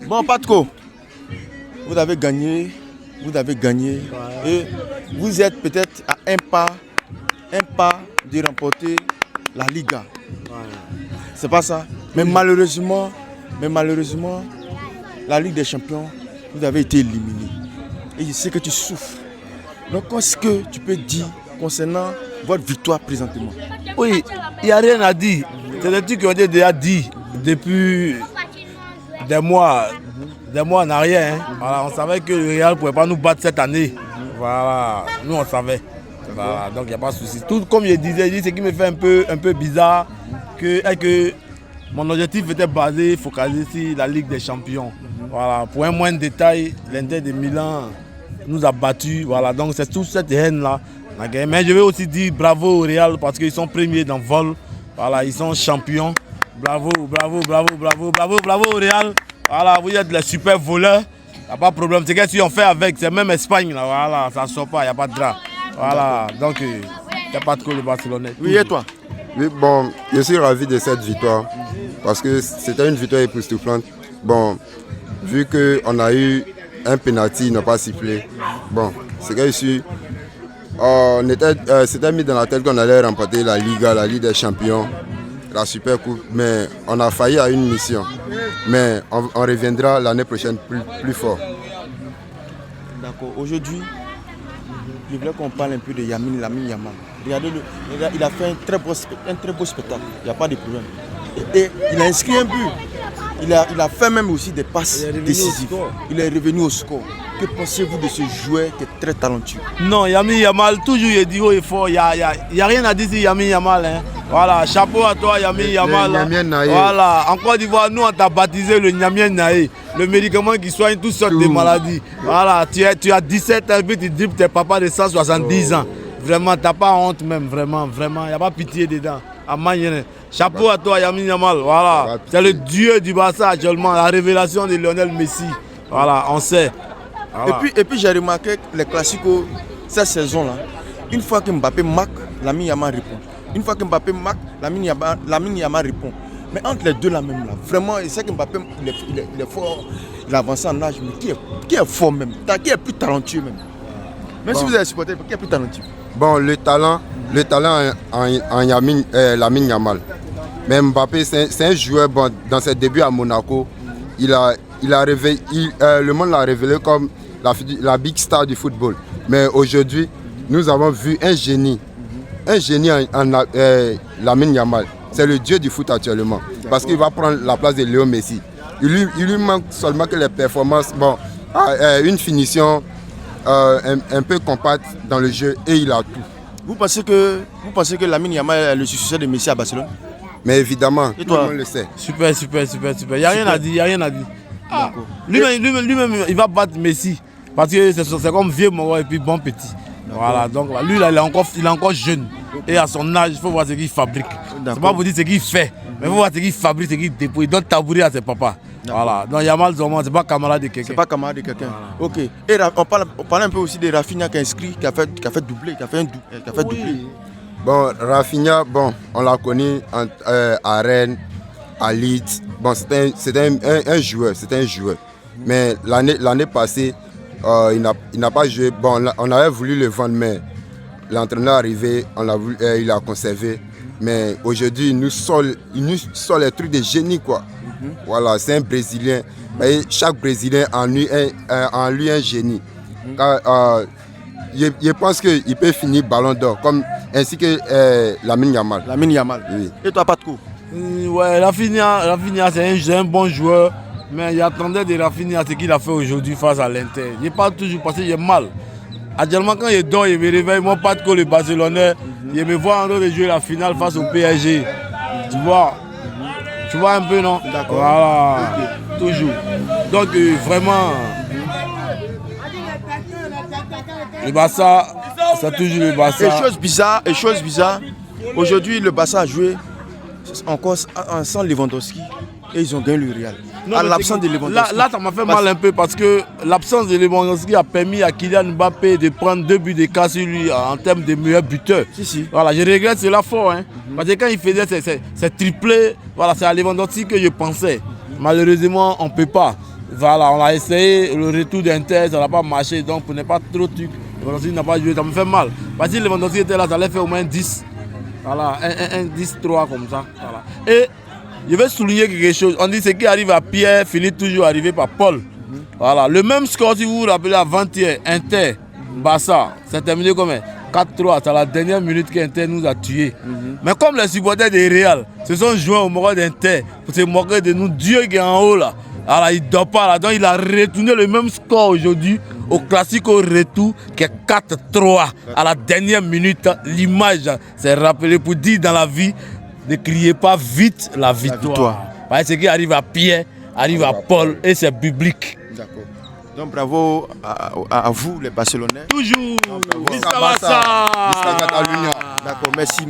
Bon, Patko, vous avez gagné. Et vous êtes peut-être à un pas de remporter la Liga. C'est pas ça. Mais malheureusement, la Ligue des Champions, vous avez été éliminé. Et je sais que tu souffres. Donc, qu'est-ce que tu peux dire concernant votre victoire présentement? Oui, il n'y a rien à dire. C'est des trucs qui ont été déjà dit depuis des mois en arrière. Hein. Voilà, on savait que le Real ne pouvait pas nous battre cette année. Voilà, nous on savait. Voilà, donc il n'y a pas de souci. Tout comme je disais, ce qui me fait un peu bizarre, que mon objectif était basé, focalisé sur la Ligue des Champions. Voilà, pour un moindre détail, l'Inter de Milan nous a battus. Voilà, donc c'est toute cette haine-là. Mais je vais aussi dire bravo au Real parce qu'ils sont premiers dans le vol. Voilà, ils sont champions. Bravo au Real. Voilà, vous êtes les super voleurs. Il n'y a pas de problème. C'est qu'est-ce qu'on fait avec? C'est même Espagne. Là. Voilà, ça ne sort pas, il n'y a pas de drap. Voilà, donc il n'y a pas de quoi le Barcelonais. Oui, et toi? Oui, bon, je suis ravi de cette victoire parce que c'était une victoire époustouflante. Bon, vu qu'on a eu un penalty, il n'a pas sifflé. Bon, c'est que je suis. C'était mis dans la tête qu'on allait remporter la Liga, la Ligue des Champions, la Super Coupe, mais on a failli à une mission. Mais on reviendra l'année prochaine plus fort. D'accord. Aujourd'hui, je voulais qu'on parle un peu de Lamine Yamal. Regardez-le, il a fait un très beau spectacle, il n'y a pas de problème. Et il a inscrit un but. Il a fait même aussi des passes décisives. Il est revenu au score. Que pensez-vous de ce joueur qui est très talentueux? Non, Lamine Yamal, toujours il dit haut et fort. Il n'y a rien à dire sur Lamine Yamal. Hein. Voilà, chapeau à toi Lamine Yamal. Voilà, en Côte d'Ivoire, nous on t'a baptisé le Nyamien Naé, le médicament qui soigne toutes sortes de maladies. Voilà, tu as 17 ans, puis tu dribbles tes papas de 170 ans. Vraiment, tu n'as pas honte même, vraiment, il n'y a pas pitié dedans. Chapeau à toi Lamine Yamal, voilà. C'est le dieu du Barça actuellement, la révélation de Lionel Messi. Voilà, on sait. Voilà. Et puis j'ai remarqué que les classiques cette saison-là, une fois que Mbappé marque, Lamine Yamal répond. Une fois que Mbappé marque, Lamine Yamal répond. Mais entre les deux là même là, vraiment, c'est que Mbappé il est fort, il a avancé en âge, mais qui est fort même, qui est plus talentueux même. Même si vous êtes supporter, qui est plus talentueux? Bon, le talent en Lamine Yamal. Mais Mbappé, c'est un joueur, bon, dans ses débuts à Monaco, le monde l'a révélé comme la big star du football. Mais aujourd'hui, nous avons vu un génie en Lamine Yamal. C'est le dieu du foot actuellement. Parce qu'il va prendre la place de Léo Messi. Il lui manque seulement que les performances, bon, une finition un peu compacte dans le jeu et il a tout. Vous pensez que Lamine Yamal est le successeur de Messi à Barcelone? Mais évidemment, et tout le toi? monde le sait. Super. Il n'y a rien à dire, Ah, lui-même, il va battre Messi. Parce que c'est comme vieux mort et puis bon petit. Voilà, donc lui, il est encore jeune. Et à son âge, il faut voir ce qu'il fabrique. C'est pas vous dire ce qu'il fait, mais il faut voir ce qu'il fabrique, ce qu'il dépouille. Il donne tabouret à ses papas. Voilà, donc Yamal Zoman, c'est pas camarade de quelqu'un. C'est pas camarade de quelqu'un. Voilà. Ok. Et on parle un peu aussi de Rafinha qui a inscrit, qui a fait doubler, qui a fait doubler. Bon, Rafinha, bon, on l'a connu à Rennes, à Leeds. Bon, c'était un joueur. Mais l'année passée, il n'a pas joué. Bon, on avait voulu le vendre, mais l'entraîneur est arrivé, il a conservé. Mais aujourd'hui, il nous sort les trucs de génie, quoi. Voilà, c'est un Brésilien. Et chaque Brésilien en lui un génie. Je pense qu'il peut finir Ballon d'Or, ainsi que Lamine Yamal. Lamine Yamal. Oui. Et toi, Patko? Ouais, Rafinha, c'est un bon joueur. Mais j'attendais de Rafinha ce qu'il a fait aujourd'hui face à l'Inter. Je n'ai pas toujours passé, j'ai mal. Actuellement, quand je dors, je me réveille, moi, Patko, le Barcelonais, je me vois en train de jouer la finale face au PSG. Tu vois un peu, non? D'accord. Voilà, okay. Toujours. Donc, vraiment, le Barça, c'est toujours le Barça. Et chose bizarre, aujourd'hui, le Barça a joué encore sans Lewandowski et ils ont gagné le Real. Non, à l'absence de Lewandowski. Là, ça m'a fait mal un peu parce que l'absence de Lewandowski a permis à Kylian Mbappé de prendre 2 buts de cas sur lui en termes de meilleur buteur. Si. Voilà, je regrette cela fort. Hein, parce que quand il faisait ses triplés, voilà, c'est à Lewandowski que je pensais. Malheureusement, on ne peut pas. Voilà, on a essayé le retour d'Inter, ça n'a pas marché. Donc pour ne pas trop truc, Lewandowski n'a pas joué, ça me fait mal. Parce que si Lewandowski était là, ça allait faire au moins 10. Voilà, un 10-3 comme ça. Voilà. Et je vais souligner quelque chose. On dit ce qui arrive à Pierre finit toujours arrivé par Paul. Voilà, le même score, si vous vous rappelez avant-hier, Inter, Barça, c'est terminé comme 4-3, c'est la dernière minute qu'Inter nous a tués. Mais comme les supporters des Real se sont joints au moral d'Inter pour se moquer de nous, Dieu qui est en haut là, alors il ne dort pas là, donc il a retourné le même score aujourd'hui au classique au retour qui est 4-3 à la dernière minute. L'image s'est rappelée pour dire dans la vie, ne criez pas vite la victoire. Parce que ce qui arrive à Pierre arrive à Paul et c'est biblique. D'accord. Donc bravo à vous les Barcelonais. Toujours. Barça. Vista Barça. Vista Catalunya. D'accord, merci.